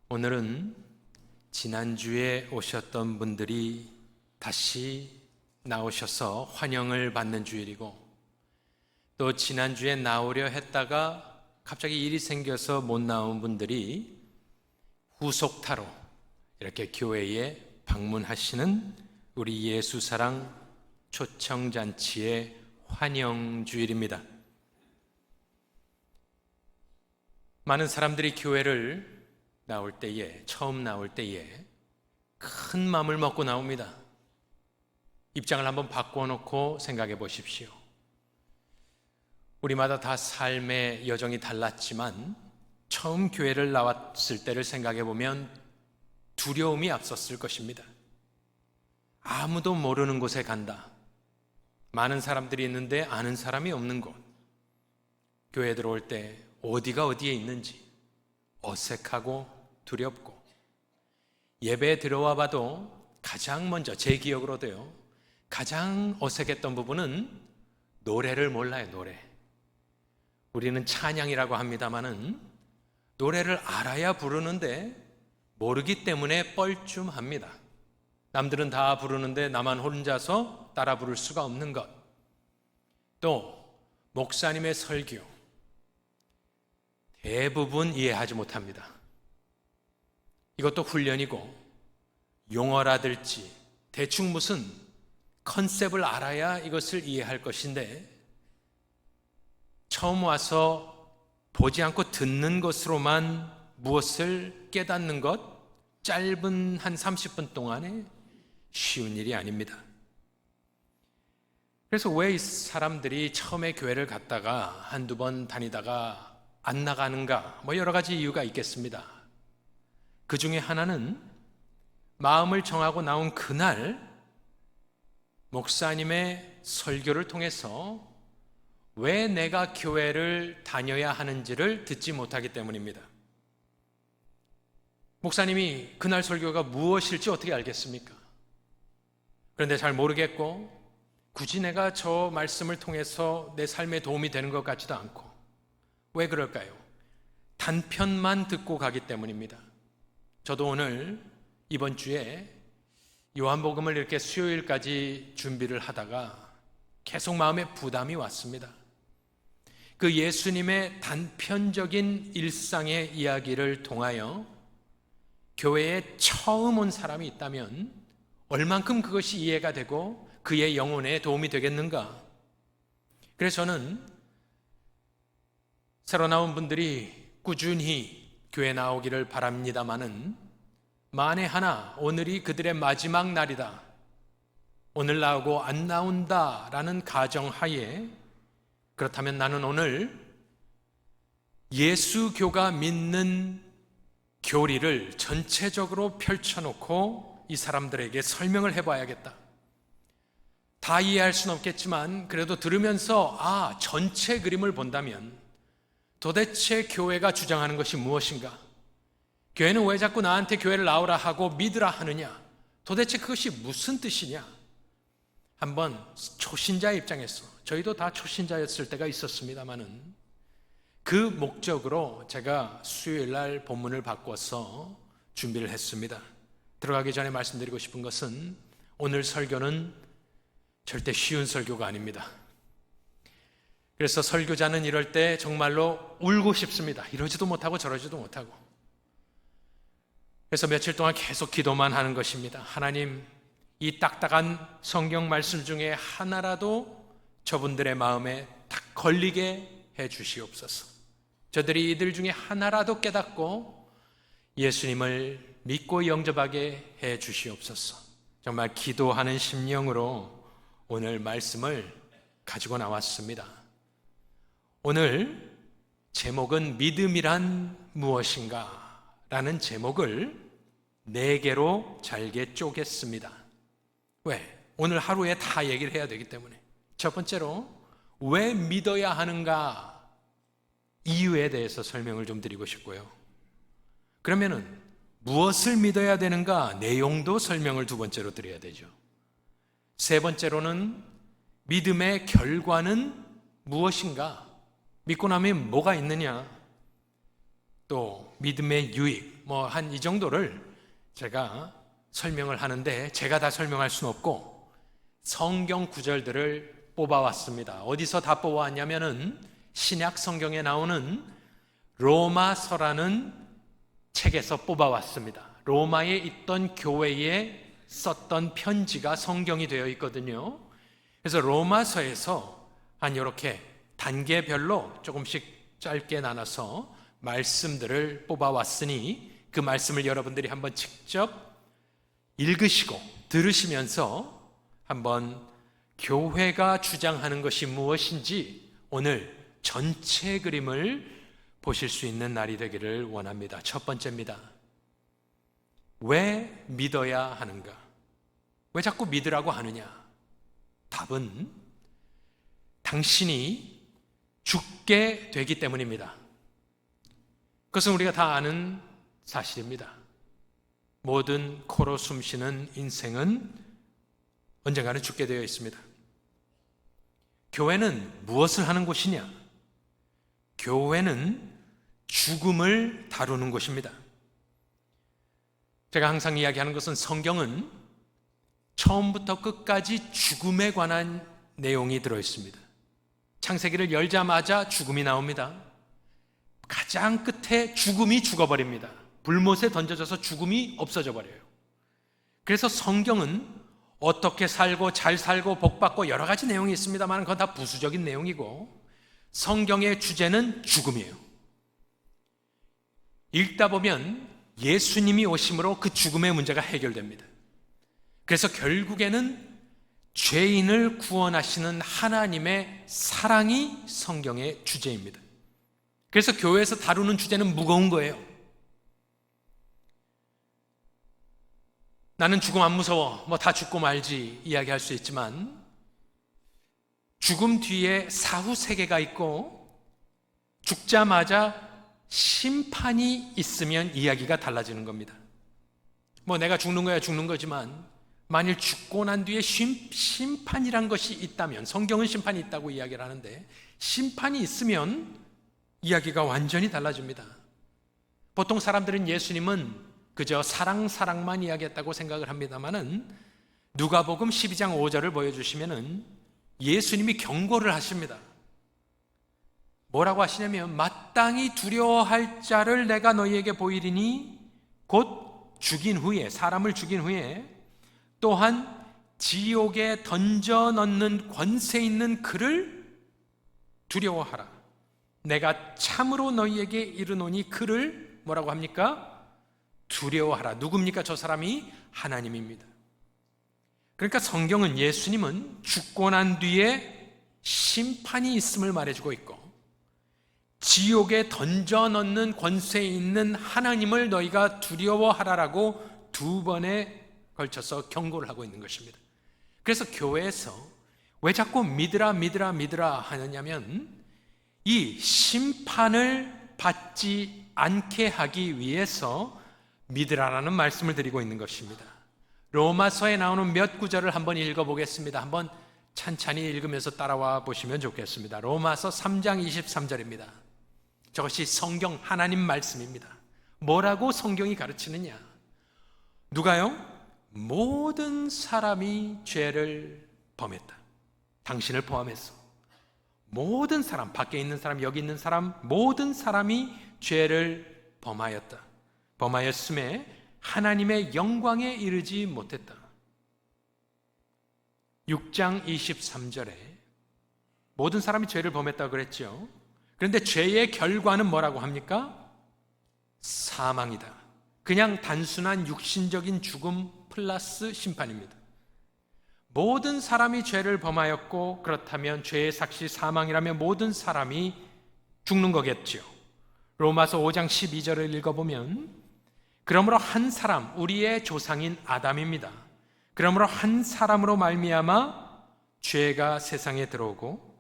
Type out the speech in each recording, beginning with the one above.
오늘은 지난주에 오셨던 분들이 다시 나오셔서 환영을 받는 주일이고, 또 지난주에 나오려 했다가 갑자기 일이 생겨서 못 나온 분들이 후속타로 이렇게 교회에 방문하시는 우리 예수사랑 초청잔치의 환영 주일입니다. 많은 사람들이 교회를 나올 때에, 처음 나올 때에 큰 마음을 먹고 나옵니다. 입장을 한번 바꿔놓고 생각해 보십시오. 우리마다 다 삶의 여정이 달랐지만 처음 교회를 나왔을 때를 생각해 보면 두려움이 앞섰을 것입니다. 아무도 모르는 곳에 간다. 많은 사람들이 있는데 아는 사람이 없는 곳. 교회 들어올 때 어디가 어디에 있는지 어색하고 두렵고, 예배에 들어와 봐도 가장 먼저, 제 기억으로도요, 가장 어색했던 부분은 노래를 몰라요. 노래. 우리는 찬양이라고 합니다마는 노래를 알아야 부르는데 모르기 때문에 뻘쭘합니다. 남들은 다 부르는데 나만 혼자서 따라 부를 수가 없는 것. 또 목사님의 설교 대부분 이해하지 못합니다. 이것도 훈련이고, 용어라든지 대충 무슨 컨셉을 알아야 이것을 이해할 것인데, 처음 와서 보지 않고 듣는 것으로만 무엇을 깨닫는 것, 짧은 한 30분 동안에 쉬운 일이 아닙니다. 그래서 왜 이 사람들이 처음에 교회를 갔다가 한두 번 다니다가 안 나가는가, 여러 가지 이유가 있겠습니다. 그 중에 하나는 마음을 정하고 나온 그날 목사님의 설교를 통해서 왜 내가 교회를 다녀야 하는지를 듣지 못하기 때문입니다. 목사님이 그날 설교가 무엇일지 어떻게 알겠습니까? 그런데 잘 모르겠고, 굳이 내가 저 말씀을 통해서 내 삶에 도움이 되는 것 같지도 않고. 왜 그럴까요? 단편만 듣고 가기 때문입니다. 저도 오늘 이번 주에 요한복음을 이렇게 수요일까지 준비를 하다가 계속 마음에 부담이 왔습니다. 그 예수님의 단편적인 일상의 이야기를 통하여 교회에 처음 온 사람이 있다면 얼만큼 그것이 이해가 되고 그의 영혼에 도움이 되겠는가? 그래서 저는 새로 나온 분들이 꾸준히 교회 나오기를 바랍니다마는, 만에 하나 오늘이 그들의 마지막 날이다, 오늘 나오고 안 나온다라는 가정하에, 그렇다면 나는 오늘 예수교가 믿는 교리를 전체적으로 펼쳐놓고 이 사람들에게 설명을 해봐야겠다. 다 이해할 수는 없겠지만 그래도 들으면서 전체 그림을 본다면 도대체 교회가 주장하는 것이 무엇인가? 교회는 왜 자꾸 나한테 교회를 나오라 하고 믿으라 하느냐? 도대체 그것이 무슨 뜻이냐? 한번 초신자의 입장에서, 저희도 다 초신자였을 때가 있었습니다마는, 그 목적으로 제가 수요일 날 본문을 바꿔서 준비를 했습니다. 들어가기 전에 말씀드리고 싶은 것은, 오늘 설교는 절대 쉬운 설교가 아닙니다. 그래서 설교자는 이럴 때 정말로 울고 싶습니다. 이러지도 못하고 저러지도 못하고. 그래서 며칠 동안 계속 기도만 하는 것입니다. 하나님, 이 딱딱한 성경 말씀 중에 하나라도 저분들의 마음에 딱 걸리게 해 주시옵소서. 저들이 이들 중에 하나라도 깨닫고 예수님을 믿고 영접하게 해 주시옵소서. 정말 기도하는 심령으로 오늘 말씀을 가지고 나왔습니다. 오늘 제목은 믿음이란 무엇인가? 라는 제목을 4개로 잘게 쪼갰습니다. 왜? 오늘 하루에 다 얘기를 해야 되기 때문에. 첫 번째로, 왜 믿어야 하는가? 이유에 대해서 설명을 좀 드리고 싶고요. 그러면은 무엇을 믿어야 되는가? 내용도 설명을 두 번째로 드려야 되죠. 세 번째로는 믿음의 결과는 무엇인가? 믿고 나면 뭐가 있느냐? 또 믿음의 유익, 한 이 정도를 제가 설명을 하는데 제가 다 설명할 수는 없고 성경 구절들을 뽑아왔습니다. 어디서 다 뽑아왔냐면은 신약 성경에 나오는 로마서라는 책에서 뽑아왔습니다. 로마에 있던 교회에 썼던 편지가 성경이 되어 있거든요. 그래서 로마서에서 한 이렇게 단계별로 조금씩 짧게 나눠서 말씀들을 뽑아왔으니 그 말씀을 여러분들이 한번 직접 읽으시고 들으시면서 한번 교회가 주장하는 것이 무엇인지 오늘 전체 그림을 보실 수 있는 날이 되기를 원합니다. 첫 번째입니다. 왜 믿어야 하는가? 왜 자꾸 믿으라고 하느냐? 답은 당신이 죽게 되기 때문입니다. 그것은 우리가 다 아는 사실입니다. 모든 코로 숨쉬는 인생은 언젠가는 죽게 되어 있습니다. 교회는 무엇을 하는 곳이냐? 교회는 죽음을 다루는 곳입니다. 제가 항상 이야기하는 것은 성경은 처음부터 끝까지 죽음에 관한 내용이 들어있습니다. 창세기를 열자마자 죽음이 나옵니다. 가장 끝에 죽음이 죽어버립니다. 불못에 던져져서 죽음이 없어져 버려요. 그래서 성경은 어떻게 살고 잘 살고 복받고 여러 가지 내용이 있습니다만 그건 다 부수적인 내용이고 성경의 주제는 죽음이에요. 읽다 보면 예수님이 오심으로 그 죽음의 문제가 해결됩니다. 그래서 결국에는 죄인을 구원하시는 하나님의 사랑이 성경의 주제입니다. 그래서 교회에서 다루는 주제는 무거운 거예요. 나는 죽음 안 무서워, 다 죽고 말지 이야기할 수 있지만 죽음 뒤에 사후 세계가 있고 죽자마자 심판이 있으면 이야기가 달라지는 겁니다. 내가 죽는 거야 죽는 거지만 만일 죽고 난 뒤에 심판이란 것이 있다면, 성경은 심판이 있다고 이야기를 하는데 심판이 있으면 이야기가 완전히 달라집니다. 보통 사람들은 예수님은 그저 사랑만 이야기했다고 생각을 합니다만은 누가복음 12장 5절을 보여주시면은 예수님이 경고를 하십니다. 뭐라고 하시냐면 마땅히 두려워할 자를 내가 너희에게 보이리니 곧 죽인 후에, 사람을 죽인 후에 또한 지옥에 던져 넣는 권세 있는 그를 두려워하라. 내가 참으로 너희에게 이르노니 그를 뭐라고 합니까? 두려워하라. 누굽니까? 저 사람이 하나님입니다. 그러니까 성경은 예수님은 죽고 난 뒤에 심판이 있음을 말해주고 있고 지옥에 던져 넣는 권세 있는 하나님을 너희가 두려워하라라고 두 번에 걸쳐서 경고를 하고 있는 것입니다. 그래서 교회에서 왜 자꾸 믿으라 하느냐면 이 심판을 받지 않게 하기 위해서 믿으라라는 말씀을 드리고 있는 것입니다. 로마서에 나오는 몇 구절을 한번 읽어보겠습니다. 한번 찬찬히 읽으면서 따라와 보시면 좋겠습니다. 로마서 3장 23절입니다. 저것이 성경 하나님 말씀입니다. 뭐라고 성경이 가르치느냐? 누가요? 모든 사람이 죄를 범했다. 당신을 포함해서 모든 사람, 밖에 있는 사람, 여기 있는 사람, 모든 사람이 죄를 범하였음에 하나님의 영광에 이르지 못했다. 6장 23절에 모든 사람이 죄를 범했다고 그랬죠. 그런데 죄의 결과는 뭐라고 합니까? 사망이다. 그냥 단순한 육신적인 죽음 플러스 심판입니다. 모든 사람이 죄를 범하였고 그렇다면 죄의 삭시 사망이라면 모든 사람이 죽는 거겠죠. 로마서 5장 12절을 읽어보면 그러므로 한 사람, 우리의 조상인 아담입니다. 그러므로 한 사람으로 말미암아 죄가 세상에 들어오고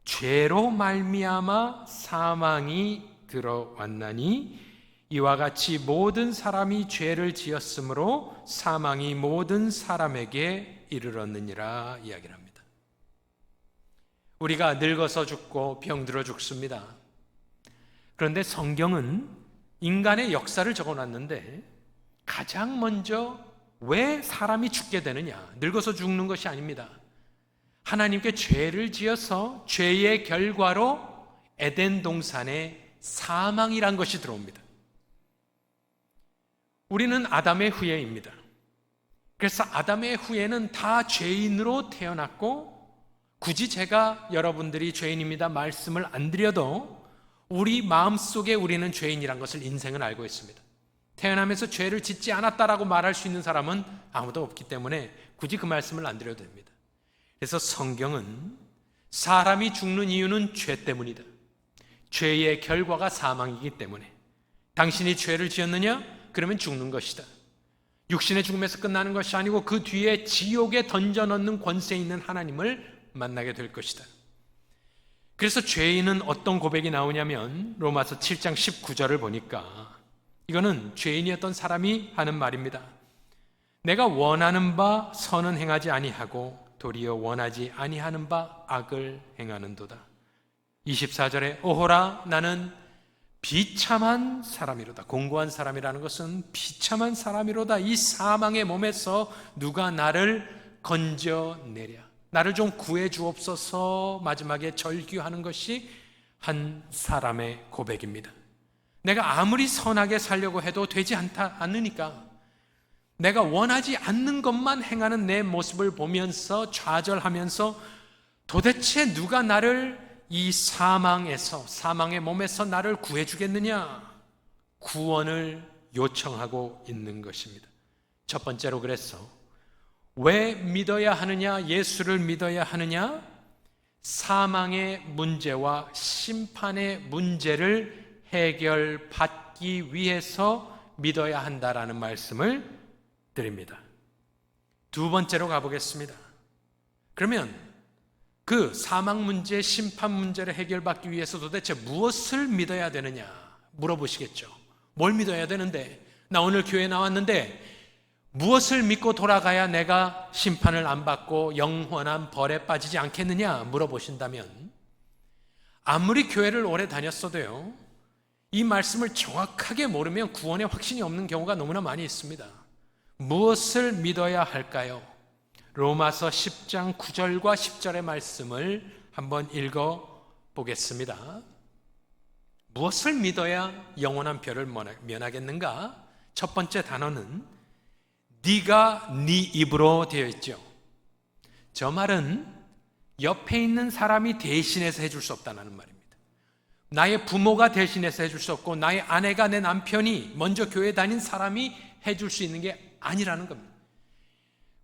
죄로 말미암아 사망이 들어왔나니 이와 같이 모든 사람이 죄를 지었으므로 사망이 모든 사람에게 이르렀느니라 이야기를 합니다. 우리가 늙어서 죽고 병들어 죽습니다. 그런데 성경은 인간의 역사를 적어놨는데 가장 먼저 왜 사람이 죽게 되느냐? 늙어서 죽는 것이 아닙니다. 하나님께 죄를 지어서 죄의 결과로 에덴 동산에 사망이란 것이 들어옵니다. 우리는 아담의 후예입니다. 그래서 아담의 후예는 다 죄인으로 태어났고, 굳이 제가 여러분들이 죄인입니다 말씀을 안 드려도 우리 마음속에 우리는 죄인이란 것을 인생은 알고 있습니다. 태어나면서 죄를 짓지 않았다라고 말할 수 있는 사람은 아무도 없기 때문에 굳이 그 말씀을 안 드려도 됩니다. 그래서 성경은 사람이 죽는 이유는 죄 때문이다. 죄의 결과가 사망이기 때문에. 당신이 죄를 지었느냐? 그러면 죽는 것이다. 육신의 죽음에서 끝나는 것이 아니고 그 뒤에 지옥에 던져넣는 권세 있는 하나님을 만나게 될 것이다. 그래서 죄인은 어떤 고백이 나오냐면 로마서 7장 19절을 보니까 이거는 죄인이었던 사람이 하는 말입니다. 내가 원하는 바 선은 행하지 아니하고 도리어 원하지 아니하는 바 악을 행하는도다. 24절에 오호라 나는 비참한 사람이로다. 공고한 사람이라는 것은 비참한 사람이로다. 이 사망의 몸에서 누가 나를 건져내랴. 나를 좀 구해 주옵소서. 마지막에 절규하는 것이 한 사람의 고백입니다. 내가 아무리 선하게 살려고 해도 되지 않으니까 내가 원하지 않는 것만 행하는 내 모습을 보면서 좌절하면서 도대체 누가 나를 이 사망의 몸에서 나를 구해 주겠느냐? 구원을 요청하고 있는 것입니다. 첫 번째로 그래서 왜 믿어야 하느냐? 예수를 믿어야 하느냐? 사망의 문제와 심판의 문제를 해결받기 위해서 믿어야 한다라는 말씀을 드립니다. 두 번째로 가보겠습니다. 그러면 그 사망 문제, 심판 문제를 해결받기 위해서 도대체 무엇을 믿어야 되느냐 물어보시겠죠. 뭘 믿어야 되는데? 나 오늘 교회 나왔는데 무엇을 믿고 돌아가야 내가 심판을 안 받고 영원한 벌에 빠지지 않겠느냐 물어보신다면, 아무리 교회를 오래 다녔어도요, 이 말씀을 정확하게 모르면 구원에 확신이 없는 경우가 너무나 많이 있습니다. 무엇을 믿어야 할까요? 로마서 10장 9절과 10절의 말씀을 한번 읽어보겠습니다. 무엇을 믿어야 영원한 별을 면하겠는가? 첫 번째 단어는 네가 네 입으로 되어 있죠. 저 말은 옆에 있는 사람이 대신해서 해줄 수 없다는 말입니다. 나의 부모가 대신해서 해줄 수 없고 나의 아내가, 내 남편이, 먼저 교회 다닌 사람이 해줄 수 있는 게 아니라는 겁니다.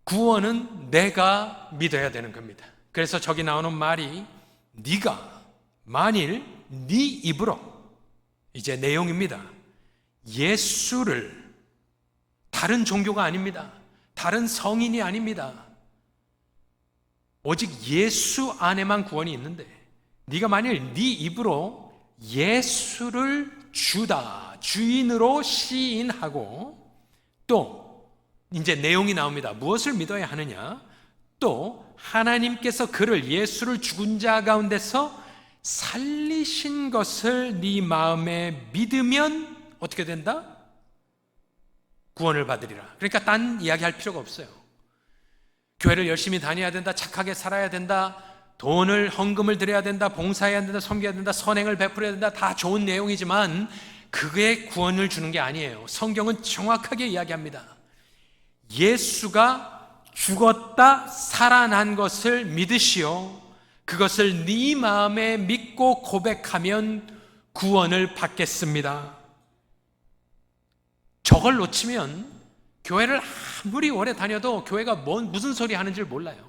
구원은 내가 믿어야 되는 겁니다. 그래서 저기 나오는 말이 네가 만일 네 입으로, 이제 내용입니다. 예수를, 다른 종교가 아닙니다. 다른 성인이 아닙니다. 오직 예수 안에만 구원이 있는데 네가 만일 네 입으로 예수를 주다, 주인으로 시인하고, 또 이제 내용이 나옵니다. 무엇을 믿어야 하느냐? 또 하나님께서 그를, 예수를 죽은 자 가운데서 살리신 것을 네 마음에 믿으면 어떻게 된다? 구원을 받으리라. 그러니까 딴 이야기할 필요가 없어요. 교회를 열심히 다녀야 된다, 착하게 살아야 된다, 돈을, 헌금을 드려야 된다, 봉사해야 된다, 섬겨야 된다, 선행을 베풀어야 된다, 다 좋은 내용이지만 그게 구원을 주는 게 아니에요. 성경은 정확하게 이야기합니다. 예수가 죽었다 살아난 것을 믿으시오. 그것을 네 마음에 믿고 고백하면 구원을 받겠습니다. 저걸 놓치면 교회를 아무리 오래 다녀도 교회가 무슨 소리 하는지 몰라요.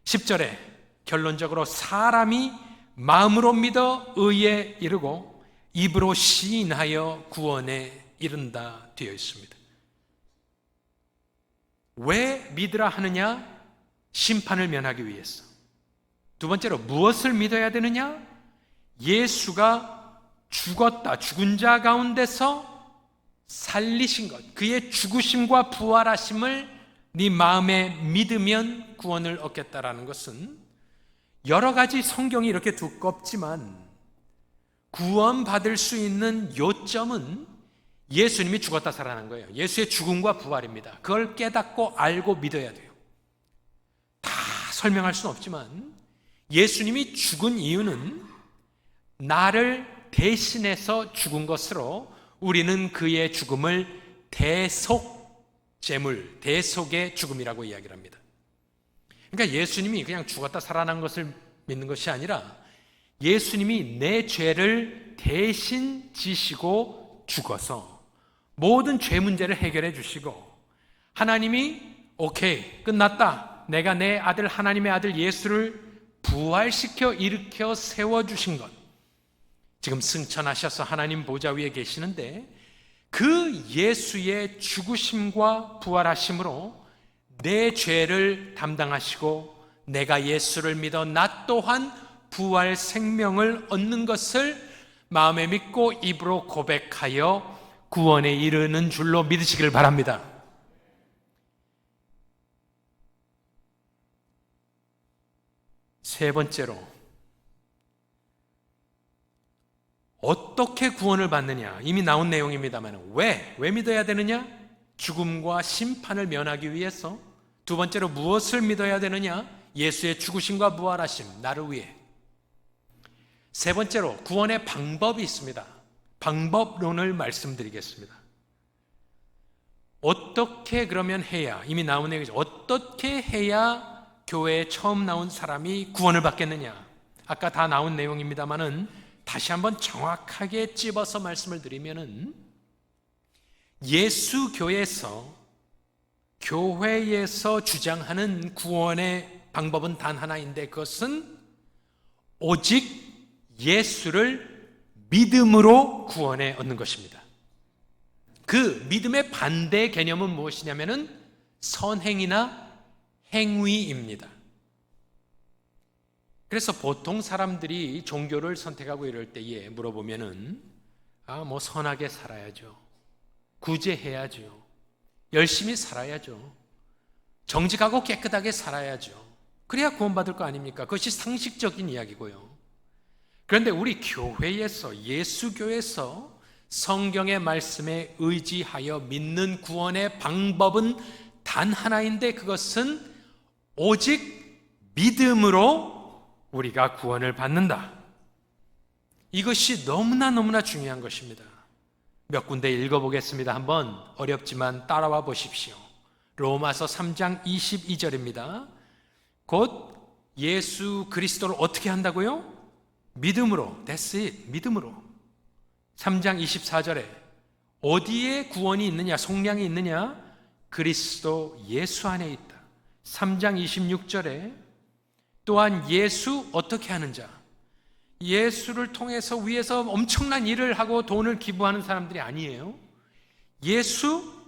10절에 결론적으로 사람이 마음으로 믿어 의에 이르고 입으로 시인하여 구원에 이른다 되어 있습니다. 왜 믿으라 하느냐? 심판을 면하기 위해서. 두 번째로 무엇을 믿어야 되느냐? 예수가 죽었다, 죽은 자 가운데서 살리신 것, 그의 죽으심과 부활하심을 네 마음에 믿으면 구원을 얻겠다라는 것은, 여러 가지 성경이 이렇게 두껍지만 구원받을 수 있는 요점은 예수님이 죽었다 살아난 거예요. 예수의 죽음과 부활입니다. 그걸 깨닫고 알고 믿어야 돼요. 다 설명할 수는 없지만 예수님이 죽은 이유는 나를 대신해서 죽은 것으로 우리는 그의 죽음을 대속제물, 대속의 죽음이라고 이야기를 합니다. 그러니까 예수님이 그냥 죽었다 살아난 것을 믿는 것이 아니라 예수님이 내 죄를 대신 지시고 죽어서 모든 죄 문제를 해결해 주시고 하나님이 오케이 끝났다, 내가 내 아들 하나님의 아들 예수를 부활시켜 일으켜 세워주신 것, 지금 승천하셔서 하나님 보좌 위에 계시는데 그 예수의 죽으심과 부활하심으로 내 죄를 담당하시고 내가 예수를 믿어 나 또한 부활 생명을 얻는 것을 마음에 믿고 입으로 고백하여 구원에 이르는 줄로 믿으시길 바랍니다. 세 번째로, 어떻게 구원을 받느냐? 이미 나온 내용입니다만 왜 믿어야 되느냐? 죽음과 심판을 면하기 위해서. 두 번째로, 무엇을 믿어야 되느냐? 예수의 죽으심과 부활하심, 나를 위해. 세 번째로, 구원의 방법이 있습니다. 방법론을 말씀드리겠습니다. 어떻게 그러면 해야, 이미 나온 내용이죠. 어떻게 해야 교회에 처음 나온 사람이 구원을 받겠느냐? 아까 다 나온 내용입니다만은 다시 한번 정확하게 찝어서 말씀을 드리면은 예수 교회에서 주장하는 구원의 방법은 단 하나인데 그것은 오직 예수를 믿음으로 구원에 얻는 것입니다. 그 믿음의 반대 개념은 무엇이냐면은 선행이나 행위입니다. 그래서 보통 사람들이 종교를 선택하고 이럴 때에 물어보면은 뭐 선하게 살아야죠, 구제해야죠, 열심히 살아야죠, 정직하고 깨끗하게 살아야죠, 그래야 구원받을 거 아닙니까? 그것이 상식적인 이야기고요. 그런데 우리 교회에서, 예수교에서 성경의 말씀에 의지하여 믿는 구원의 방법은 단 하나인데 그것은 오직 믿음으로 우리가 구원을 받는다. 이것이 너무나 중요한 것입니다. 몇 군데 읽어보겠습니다. 한번 어렵지만 따라와 보십시오. 로마서 3장 22절입니다. 곧 예수 그리스도를 어떻게 한다고요? 믿음으로. That's it. 믿음으로. 3장 24절에 어디에 구원이 있느냐, 속량이 있느냐? 그리스도 예수 안에 있다. 3장 26절에 또한 예수 어떻게 하는 자, 예수를 통해서 위에서 엄청난 일을 하고 돈을 기부하는 사람들이 아니에요. 예수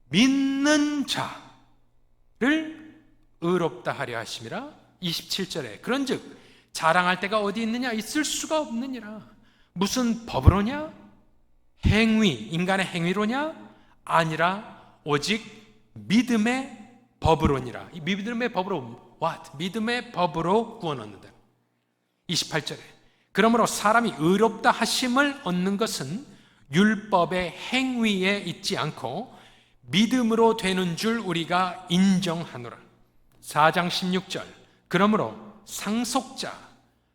믿는 자를 의롭다 하려 하심이라. 27절에 그런즉 자랑할 데가 어디 있느냐? 있을 수가 없느니라. 무슨 법으로냐? 행위, 인간의 행위로냐? 아니라 오직 믿음의 법으로니라. 이 믿음의 법으로 what? 믿음의 법으로 구원 얻는다. 28절에 그러므로 사람이 의롭다 하심을 얻는 것은 율법의 행위에 있지 않고 믿음으로 되는 줄 우리가 인정하노라. 4장 16절 그러므로 상속자,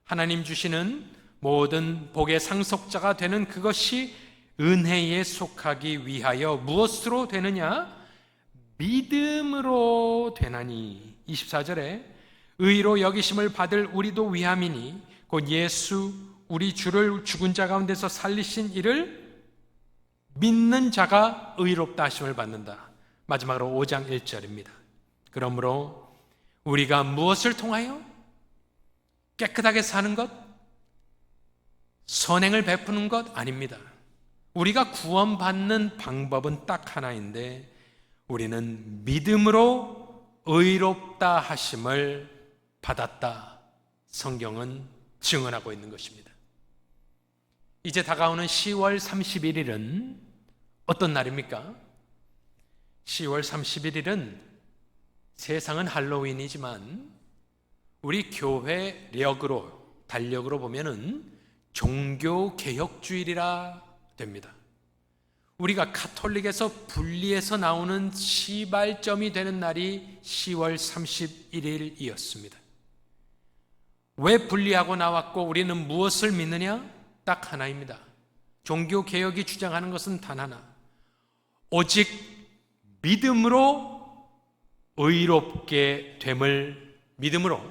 하나님 주시는 모든 복의 상속자가 되는 그것이 은혜에 속하기 위하여 무엇으로 되느냐? 믿음으로 되나니. 24절에 의로 여기심을 받을 우리도 위함이니 곧 예수 우리 주를 죽은 자 가운데서 살리신 이를 믿는 자가 의롭다 하심을 받는다. 마지막으로 5장 1절입니다. 그러므로 우리가 무엇을 통하여 깨끗하게 사는 것, 선행을 베푸는 것 아닙니다. 우리가 구원받는 방법은 딱 하나인데 우리는 믿음으로 의롭다 하심을 받았다. 성경은 증언하고 있는 것입니다. 이제 다가오는 10월 31일은 어떤 날입니까? 10월 31일은 세상은 할로윈이지만 우리 교회 달력으로 보면은 종교개혁주일이라 됩니다. 우리가 가톨릭에서 분리해서 나오는 시발점이 되는 날이 10월 31일이었습니다. 왜 분리하고 나왔고 우리는 무엇을 믿느냐? 딱 하나입니다. 종교개혁이 주장하는 것은 단 하나, 오직 믿음으로 의롭게 됨을, 믿음으로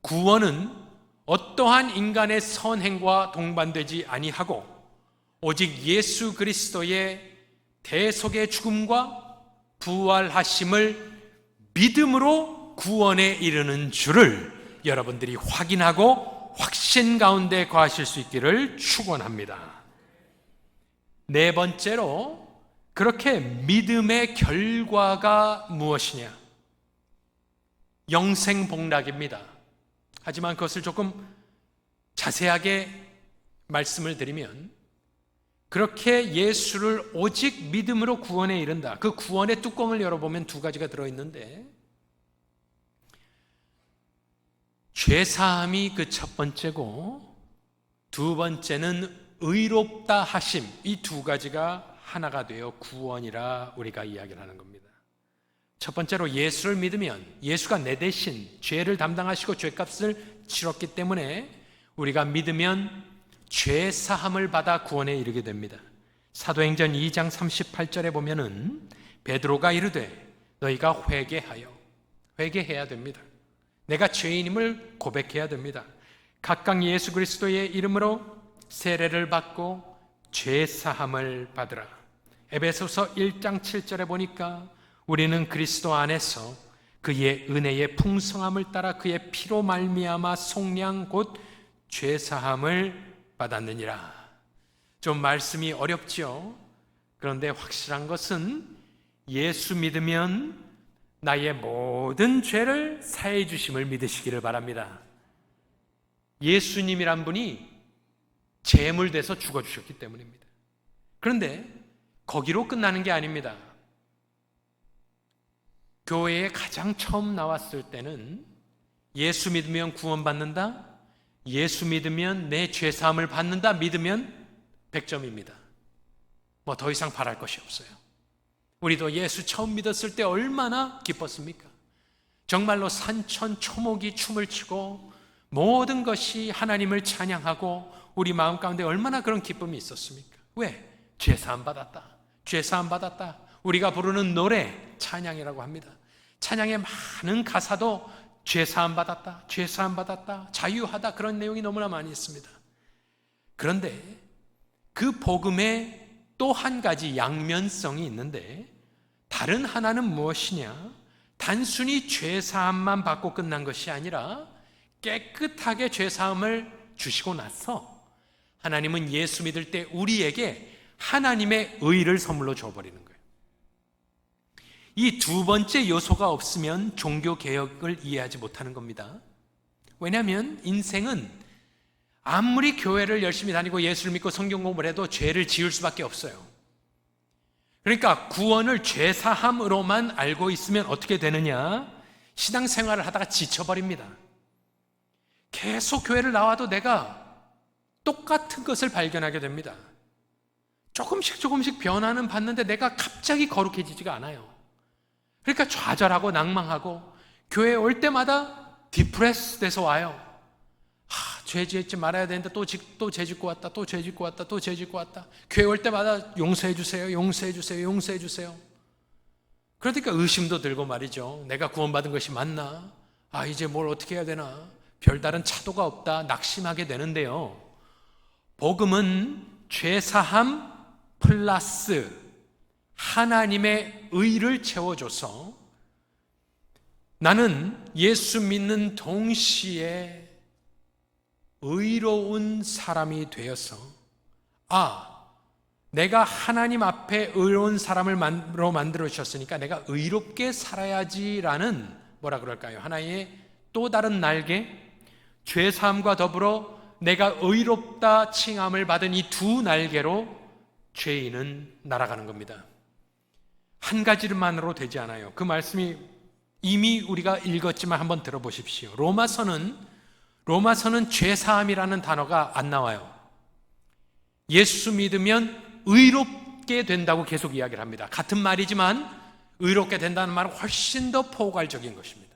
구원은 어떠한 인간의 선행과 동반되지 아니하고 오직 예수 그리스도의 대속의 죽음과 부활하심을 믿음으로 구원에 이르는 줄을 여러분들이 확인하고 확신 가운데 거하실 수 있기를 축원합니다. 네 번째로, 그렇게 믿음의 결과가 무엇이냐? 영생복락입니다. 하지만 그것을 조금 자세하게 말씀을 드리면, 그렇게 예수를 오직 믿음으로 구원에 이른다. 그 구원의 뚜껑을 열어보면 두 가지가 들어있는데, 죄사함이 그 첫 번째고 두 번째는 의롭다 하심, 이 두 가지가 하나가 되어 구원이라 우리가 이야기를 하는 겁니다. 첫 번째로 예수를 믿으면, 예수가 내 대신 죄를 담당하시고 죄값을 치렀기 때문에 우리가 믿으면 죄사함을 받아 구원에 이르게 됩니다. 사도행전 2장 38절에 보면은 베드로가 이르되 너희가 회개해야 됩니다. 내가 죄인임을 고백해야 됩니다. 각각 예수 그리스도의 이름으로 세례를 받고 죄사함을 받으라. 에베소서 1장 7절에 보니까 우리는 그리스도 안에서 그의 은혜의 풍성함을 따라 그의 피로 말미암아 속량 곧 죄사함을 받았느니라. 좀 말씀이 어렵죠? 그런데 확실한 것은 예수 믿으면 나의 모든 죄를 사해 주심을 믿으시기를 바랍니다. 예수님이란 분이 제물돼서 죽어주셨기 때문입니다. 그런데 거기로 끝나는 게 아닙니다. 교회에 가장 처음 나왔을 때는 예수 믿으면 구원받는다, 예수 믿으면 내 죄사함을 받는다, 믿으면 100점입니다. 뭐 더 이상 바랄 것이 없어요. 우리도 예수 처음 믿었을 때 얼마나 기뻤습니까? 정말로 산천초목이 춤을 추고 모든 것이 하나님을 찬양하고 우리 마음 가운데 얼마나 그런 기쁨이 있었습니까? 왜? 죄사함 받았다, 죄사함 받았다. 우리가 부르는 노래 찬양이라고 합니다. 찬양의 많은 가사도 죄사함 받았다, 죄사함 받았다, 자유하다, 그런 내용이 너무나 많이 있습니다. 그런데 그 복음에 또 한 가지 양면성이 있는데, 다른 하나는 무엇이냐? 단순히 죄사함만 받고 끝난 것이 아니라 깨끗하게 죄사함을 주시고 나서 하나님은 예수 믿을 때 우리에게 하나님의 의를 선물로 줘버리는 거예요. 이 두 번째 요소가 없으면 종교개혁을 이해하지 못하는 겁니다. 왜냐하면 인생은 아무리 교회를 열심히 다니고 예수를 믿고 성경 공부를 해도 죄를 지을 수밖에 없어요. 그러니까 구원을 죄사함으로만 알고 있으면 어떻게 되느냐? 신앙생활을 하다가 지쳐버립니다. 계속 교회를 나와도 내가 똑같은 것을 발견하게 됩니다. 조금씩 변화는 봤는데 내가 갑자기 거룩해지지가 않아요. 그러니까 좌절하고 낭망하고 교회에 올 때마다 디프레스 돼서 와요. 죄 짓지 말아야 되는데 또 죄 짓고 왔다, 또 죄 짓고 왔다, 또 죄 짓고 왔다. 교회 올 때마다 용서해 주세요, 용서해 주세요, 용서해 주세요. 그러니까 의심도 들고 말이죠. 내가 구원받은 것이 맞나? 이제 뭘 어떻게 해야 되나? 별다른 차도가 없다, 낙심하게 되는데요. 복음은 죄사함 플러스 하나님의 의를 채워줘서 나는 예수 믿는 동시에 의로운 사람이 되어서 내가 하나님 앞에 의로운 사람으로 만들어 주셨으니까 내가 의롭게 살아야지라는, 뭐라 그럴까요? 하나의 또 다른 날개, 죄사함과 더불어 내가 의롭다 칭함을 받은 이 두 날개로 죄인은 날아가는 겁니다. 한 가지만으로 되지 않아요. 그 말씀이 이미 우리가 읽었지만 한번 들어보십시오. 로마서는 로마서는 죄사함이라는 단어가 안 나와요. 예수 믿으면 의롭게 된다고 계속 이야기를 합니다. 같은 말이지만 의롭게 된다는 말은 훨씬 더 포괄적인 것입니다.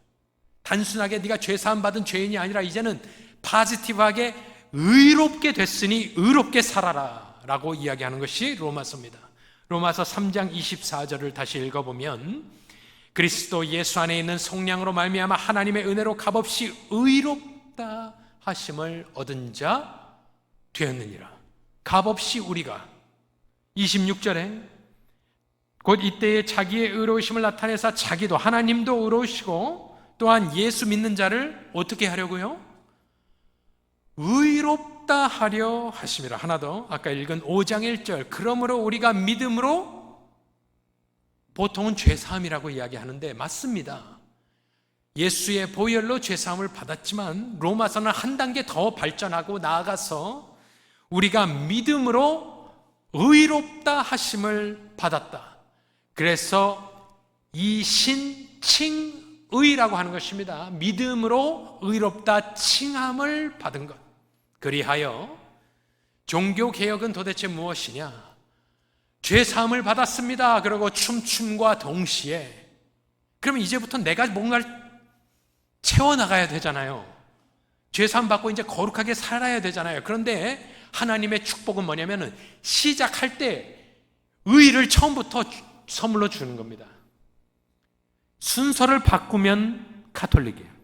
단순하게 네가 죄사함 받은 죄인이 아니라 이제는 파지티브하게 의롭게 됐으니 의롭게 살아라 라고 이야기하는 것이 로마서입니다. 로마서 3장 24절을 다시 읽어보면 그리스도 예수 안에 있는 속량으로 말미암아 하나님의 은혜로 값없이 의롭다 하심을 얻은 자 되었느니라. 값없이 우리가 26절에 곧 이때에 자기의 의로우심을 나타내사 자기도 하나님도 의로우시고 또한 예수 믿는 자를 어떻게 하려고요? 의롭다 하려 하심이라. 하나 더 아까 읽은 5장 1절 그러므로 우리가 믿음으로 보통은 죄사함이라고 이야기하는데 맞습니다. 예수의 보혈로 죄사함을 받았지만 로마서는 한 단계 더 발전하고 나아가서 우리가 믿음으로 의롭다 하심을 받았다. 그래서 이 신칭의라고 하는 것입니다. 믿음으로 의롭다 칭함을 받은 것. 그리하여 종교개혁은 도대체 무엇이냐? 죄사함을 받았습니다. 그리고 춤춤과 동시에 그러면 이제부터 내가 뭔가를 채워나가야 되잖아요. 죄사함 받고 이제 거룩하게 살아야 되잖아요. 그런데 하나님의 축복은 뭐냐면은 시작할 때 의를 처음부터 선물로 주는 겁니다. 순서를 바꾸면 가톨릭이에요.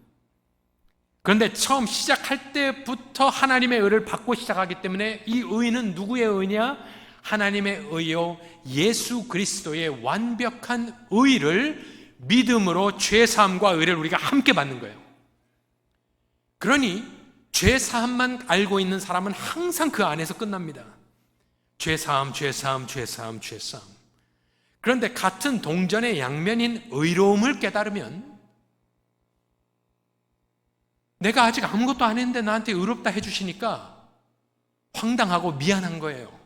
그런데 처음 시작할 때부터 하나님의 의를 받고 시작하기 때문에 이 의는 누구의 의냐? 하나님의 의요 예수 그리스도의 완벽한 의를 믿음으로 죄사함과 의를 우리가 함께 받는 거예요. 그러니 죄사함만 알고 있는 사람은 항상 그 안에서 끝납니다. 죄사함, 죄사함, 죄사함, 죄사함. 그런데 같은 동전의 양면인 의로움을 깨달으면 내가 아직 아무것도 안 했는데 나한테 의롭다 해주시니까 황당하고 미안한 거예요.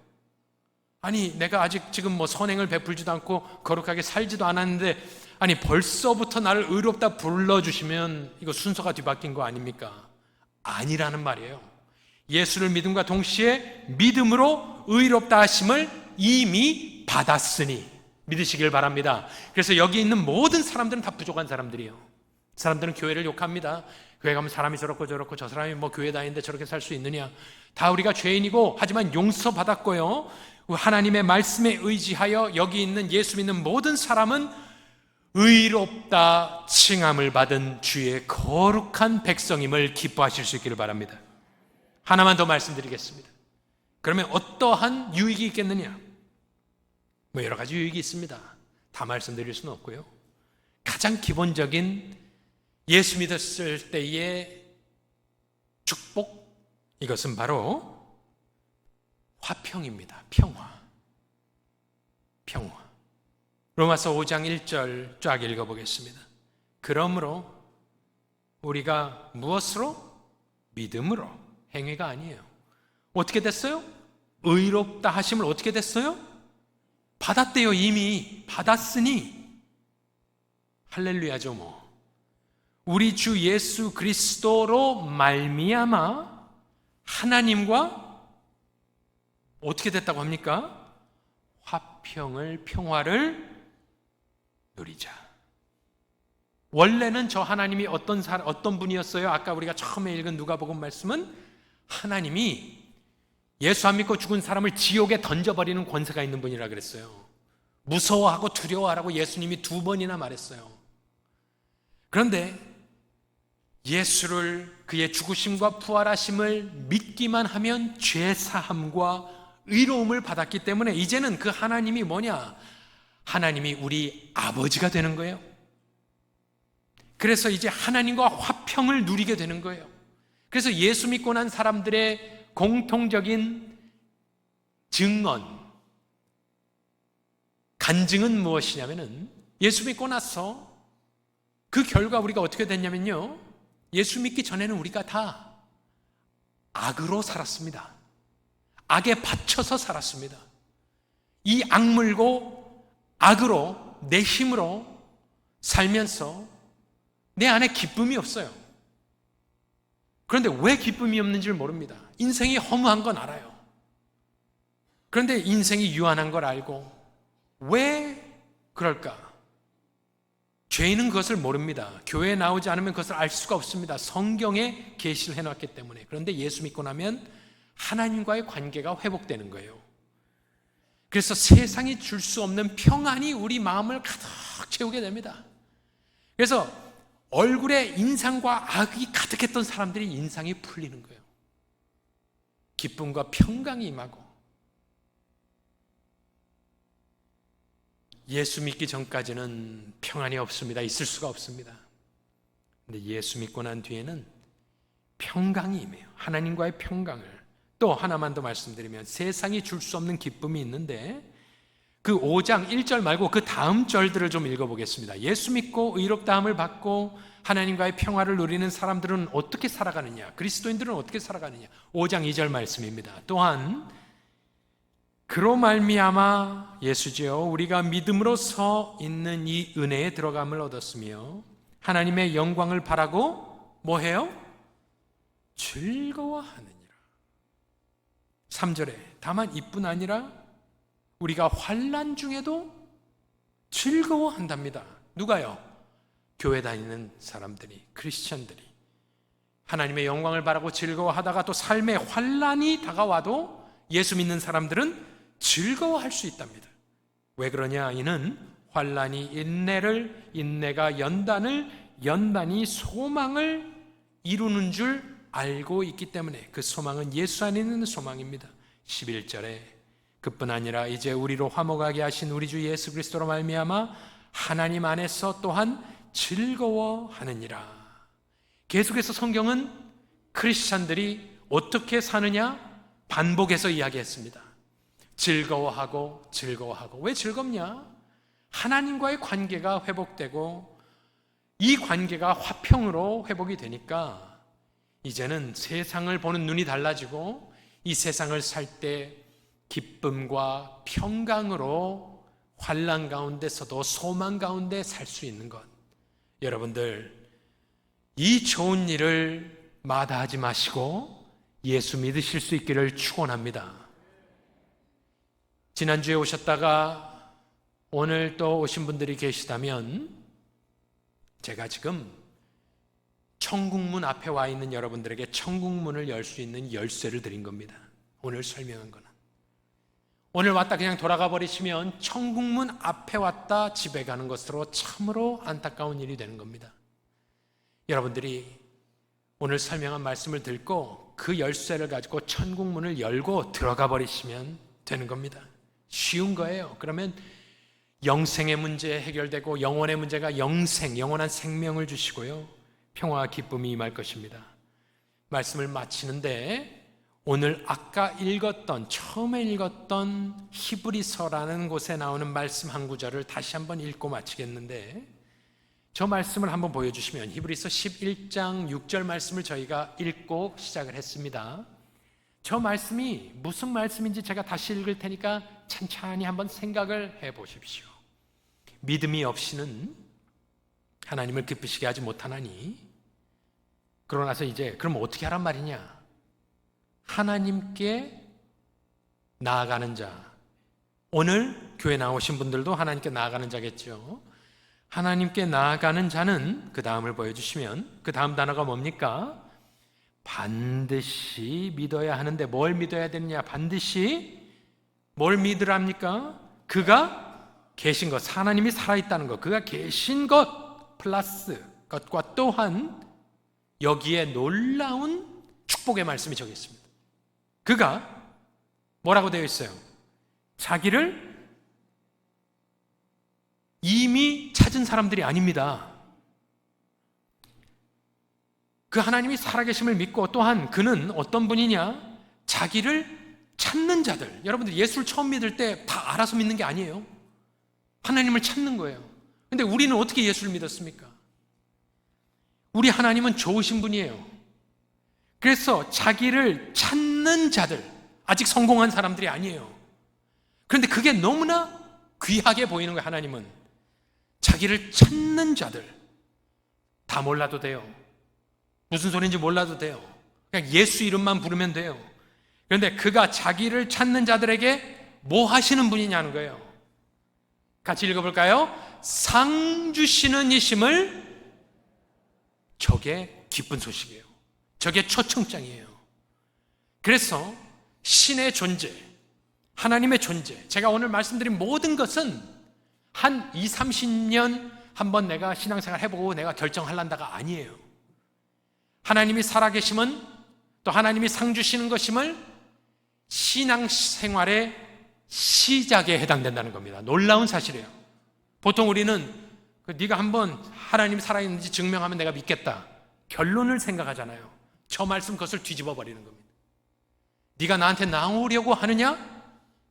아니 내가 아직 지금 뭐 선행을 베풀지도 않고 거룩하게 살지도 않았는데 아니 벌써부터 나를 의롭다 불러주시면 이거 순서가 뒤바뀐 거 아닙니까? 아니라는 말이에요. 예수를 믿음과 동시에 믿음으로 의롭다 하심을 이미 받았으니 믿으시길 바랍니다. 그래서 여기 있는 모든 사람들은 다 부족한 사람들이에요. 사람들은 교회를 욕합니다. 교회 가면 사람이 저렇고 저렇고 저 사람이 뭐 교회 다니는데 저렇게 살 수 있느냐. 다 우리가 죄인이고 하지만 용서받았고요. 하나님의 말씀에 의지하여 여기 있는 예수 믿는 모든 사람은 의롭다 칭함을 받은 주의 거룩한 백성임을 기뻐하실 수 있기를 바랍니다. 하나만 더 말씀드리겠습니다. 그러면 어떠한 유익이 있겠느냐? 뭐 여러 가지 유익이 있습니다. 다 말씀드릴 수는 없고요. 가장 기본적인 예수 믿었을 때의 축복, 이것은 바로 화평입니다. 평화. 로마서 5장 1절 쫙 읽어보겠습니다. 그러므로 우리가 무엇으로? 믿음으로. 행위가 아니에요. 어떻게 됐어요? 의롭다 하심을 어떻게 됐어요? 받았대요. 이미 받았으니 할렐루야죠 뭐. 우리 주 예수 그리스도로 말미암아 하나님과 어떻게 됐다고 합니까? 화평을, 평화를 누리자. 원래는 저 하나님이 어떤 분이었어요? 아까 우리가 처음에 읽은 누가복음 말씀은 하나님이 예수 안 믿고 죽은 사람을 지옥에 던져버리는 권세가 있는 분이라 그랬어요. 무서워하고 두려워하라고 예수님이 2번이나 말했어요. 그런데 예수를 그의 죽으심과 부활하심을 믿기만 하면 죄사함과 의로움을 받았기 때문에 이제는 그 하나님이 뭐냐? 하나님이 우리 아버지가 되는 거예요. 그래서 이제 하나님과 화평을 누리게 되는 거예요. 그래서 예수 믿고 난 사람들의 공통적인 증언, 간증은 무엇이냐면은 예수 믿고 나서 그 결과 우리가 어떻게 됐냐면요, 예수 믿기 전에는 우리가 다 악으로 살았습니다. 악에 받쳐서 살았습니다. 이 악물고 악으로 내 힘으로 살면서 내 안에 기쁨이 없어요. 그런데 왜 기쁨이 없는지를 모릅니다. 인생이 허무한 건 알아요. 그런데 인생이 유한한 걸 알고 왜 그럴까? 죄인은 그것을 모릅니다. 교회에 나오지 않으면 그것을 알 수가 없습니다. 성경에 계시를 해놨기 때문에. 그런데 예수 믿고 나면 하나님과의 관계가 회복되는 거예요. 그래서 세상이 줄 수 없는 평안이 우리 마음을 가득 채우게 됩니다. 그래서 얼굴에 인상과 악이 가득했던 사람들이 인상이 풀리는 거예요. 기쁨과 평강이 임하고. 예수 믿기 전까지는 평안이 없습니다. 있을 수가 없습니다. 근데 예수 믿고 난 뒤에는 평강이 임해요. 하나님과의 평강을. 또 하나만 더 말씀드리면 세상이 줄 수 없는 기쁨이 있는데 그 5장 1절 말고 그 다음 절들을 좀 읽어보겠습니다. 예수 믿고 의롭다함을 받고 하나님과의 평화를 누리는 사람들은 어떻게 살아가느냐? 그리스도인들은 어떻게 살아가느냐? 5장 2절 말씀입니다. 또한 그로 말미암아 예수지요 우리가 믿음으로 서 있는 이 은혜에 들어감을 얻었으며 하나님의 영광을 바라고 뭐해요? 즐거워하느니라. 3절에 다만 이뿐 아니라 우리가 환난 중에도 즐거워한답니다. 누가요? 교회 다니는 사람들이, 크리스천들이 하나님의 영광을 바라고 즐거워하다가 또 삶의 환난이 다가와도 예수 믿는 사람들은 즐거워할 수 있답니다. 왜 그러냐? 이는 환난이 인내를, 인내가 연단을, 연단이 소망을 이루는 줄 알고 있기 때문에 그 소망은 예수 안에 있는 소망입니다. 11절에 그뿐 아니라 이제 우리로 화목하게 하신 우리 주 예수 그리스도로 말미암아 하나님 안에서 또한 즐거워하느니라. 계속해서 성경은 크리스찬들이 어떻게 사느냐 반복해서 이야기했습니다. 즐거워하고 즐거워하고. 왜 즐겁냐? 하나님과의 관계가 회복되고 이 관계가 화평으로 회복이 되니까 이제는 세상을 보는 눈이 달라지고 이 세상을 살 때 기쁨과 평강으로 환난 가운데서도 소망 가운데 살 수 있는 것. 여러분들 이 좋은 일을 마다하지 마시고 예수 믿으실 수 있기를 축원합니다. 지난주에 오셨다가 오늘 또 오신 분들이 계시다면 제가 지금 천국문 앞에 와 있는 여러분들에게 천국문을 열 수 있는 열쇠를 드린 겁니다. 오늘 설명한 거는. 오늘 왔다 그냥 돌아가 버리시면 천국문 앞에 왔다 집에 가는 것으로 참으로 안타까운 일이 되는 겁니다. 여러분들이 오늘 설명한 말씀을 듣고 그 열쇠를 가지고 천국문을 열고 들어가 버리시면 되는 겁니다. 쉬운 거예요. 그러면 영생의 문제 해결되고 영혼의 문제가 영생, 영원한 생명을 주시고요. 평화와 기쁨이 임할 것입니다. 말씀을 마치는데 오늘 아까 읽었던, 처음에 읽었던 히브리서라는 곳에 나오는 말씀 한 구절을 다시 한번 읽고 마치겠는데 저 말씀을 한번 보여주시면 히브리서 11장 6절 말씀을 저희가 읽고 시작을 했습니다. 저 말씀이 무슨 말씀인지 제가 다시 읽을 테니까 천천히 한번 생각을 해 보십시오. 믿음이 없이는 하나님을 기쁘시게 하지 못하나니 그러고 나서 이제 그럼 어떻게 하란 말이냐? 하나님께 나아가는 자. 오늘 교회 나오신 분들도 하나님께 나아가는 자겠죠. 하나님께 나아가는 자는 그 다음을 보여주시면 그 다음 단어가 뭡니까? 반드시 믿어야 하는데 뭘 믿어야 되느냐? 반드시 뭘 믿으랍니까? 그가 계신 것, 하나님이 살아있다는 것, 그가 계신 것 플러스 것과 또한 여기에 놀라운 축복의 말씀이 적혀 있습니다. 그가 뭐라고 되어 있어요? 자기를 이미 찾은 사람들이 아닙니다. 그 하나님이 살아계심을 믿고 또한 그는 어떤 분이냐? 자기를 찾는 자들. 여러분들 예수를 처음 믿을 때 다 알아서 믿는 게 아니에요. 하나님을 찾는 거예요. 근데 우리는 어떻게 예수를 믿었습니까? 우리 하나님은 좋으신 분이에요. 그래서 자기를 찾는 자들, 아직 성공한 사람들이 아니에요. 그런데 그게 너무나 귀하게 보이는 거예요. 하나님은 자기를 찾는 자들. 다 몰라도 돼요. 무슨 소리인지 몰라도 돼요. 그냥 예수 이름만 부르면 돼요. 그런데 그가 자기를 찾는 자들에게 뭐 하시는 분이냐는 거예요. 같이 읽어볼까요? 상 주시는 이심을, 저게 기쁜 소식이에요. 저게 초청장이에요. 그래서 신의 존재, 하나님의 존재, 제가 오늘 말씀드린 모든 것은 한 20, 30년 한번 내가 신앙생활 해보고 내가 결정할란다가 아니에요. 하나님이 살아계심은, 또 하나님이 상 주시는 것임을 신앙생활의 시작에 해당된다는 겁니다. 놀라운 사실이에요. 보통 우리는 네가 한번 하나님이 살아있는지 증명하면 내가 믿겠다, 결론을 생각하잖아요. 저 말씀 그것을 뒤집어 버리는 겁니다. 네가 나한테 나오려고 하느냐?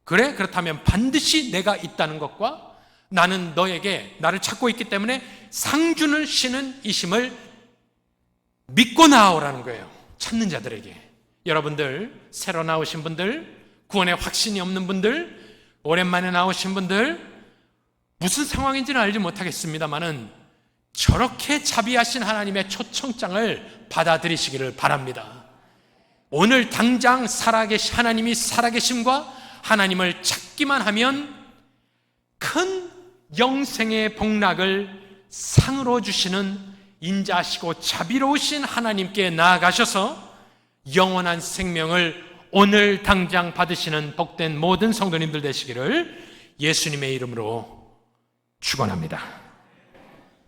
그래? 그렇다면 반드시 내가 있다는 것과 나는 너에게 나를 찾고 있기 때문에 상주는 신은 이심을 믿고 나오라는 거예요. 찾는 자들에게. 여러분들, 새로 나오신 분들, 구원의 확신이 없는 분들, 오랜만에 나오신 분들, 무슨 상황인지는 알지 못하겠습니다만은 저렇게 자비하신 하나님의 초청장을 받아들이시기를 바랍니다. 오늘 당장 하나님이 살아계심과 하나님을 찾기만 하면 큰 영생의 복락을 상으로 주시는 인자하시고 자비로우신 하나님께 나아가셔서 영원한 생명을 오늘 당장 받으시는 복된 모든 성도님들 되시기를 예수님의 이름으로 축원합니다.